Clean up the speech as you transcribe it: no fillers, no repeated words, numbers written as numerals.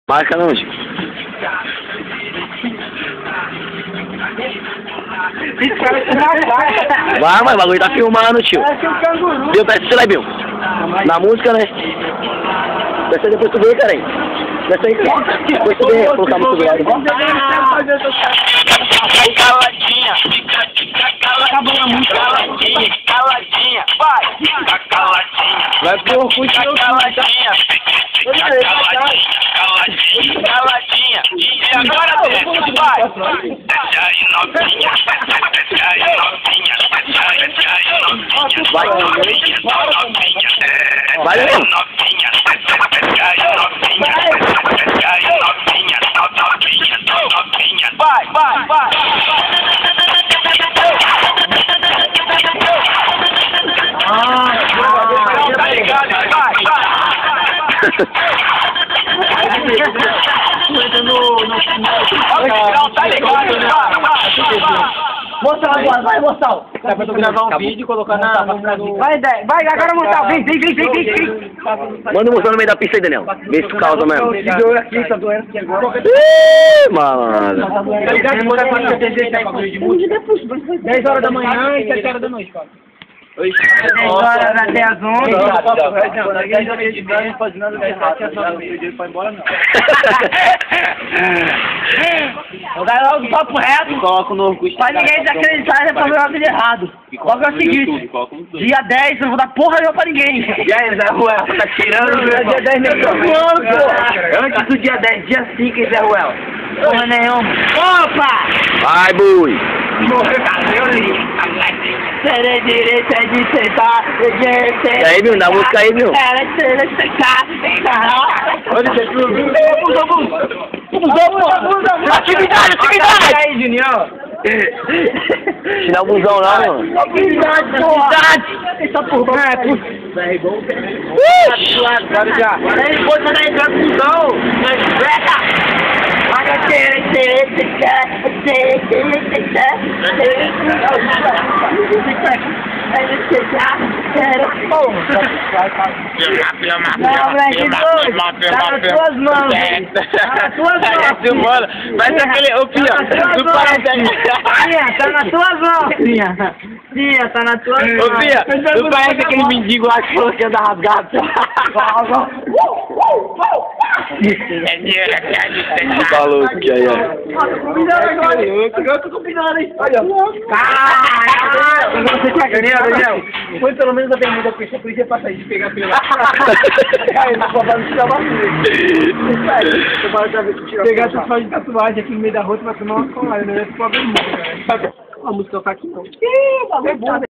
Marca não, Chico. Vai, mas o bagulho tá filmando, tio. Viu? Presta atenção aí, Bill. Na música, né? Presta aí, depois tu vê, cara aí. Presta aí, cara. Depois tu vê, colocar a música do lado. Caladinha, fica caladinha, caladinha, vai, fica caladinha. Vai pro Orkut, caladinha, caladinha. E agora desce, vai. Desce aí novinha, desce aí novinha, desce aí novinha. Vai, novinha, vai, novinha, desce aí novinha, desce aí novinha, novinha. Vai. Tá ligado, vai. Tá ligado, Moçal, agora, vai, Moçal. Dá pra tu gravar um vídeo e colocar na... Vai, agora, Moçal, vem. Manda emoção no meio da pista aí, Daniel. Vê se tu causa mesmo. Tá doendo aqui agora. Ih, malandro. Tá ligado? Bora pra fazer bagulho de música. 10 horas da manhã e 7 horas da noite, cara. 10 horas até as 11. Vai logo o papo reto. Coloca no Orkut. Pra ninguém desacreditar e fazer nada de errado. Logo é o seguinte, dia 10 eu não vou dar porra nenhuma pra ninguém. E aí, Zé Ruel, tá tirando? Dia 10 nem tô voando, pô. Antes do dia 10, dia 5, hein, Zé Ruel? Porra nenhuma. Opa! Vai, bui. Morreu, cara, eu li. Serei direita de sentar. E aí, meu? Dá música aí, meu. Era sentar. Olha, você viu? Atividade! Aí, Junior. Te dá um busão lá, mano. Atividade! Essa porra é Agora já. aí, pô, tá entrando busão. Tá nas tuas mãos. Mas aquele, ô Pia, tu parece... Tá nas tuas mãos, Pia. Pia, tá nas tuas mãos. Ô Pia, tu parece aquele mendigo lá que falou que anda rasgado. Tá louco, que aí, Eu tô combinando aí. Olha. Caralho. Você tinha ganhado, Daniel? Foi pelo menos a bermuda, porque a polícia passa aí de pegar pela... Aí, não pode não tirar uma pegar tu faz de tatuagem aqui no meio da rua, tu vai tomar uma colada, né? Tu pode bermuda, cara. A música tá aqui não. Ih, tá bom.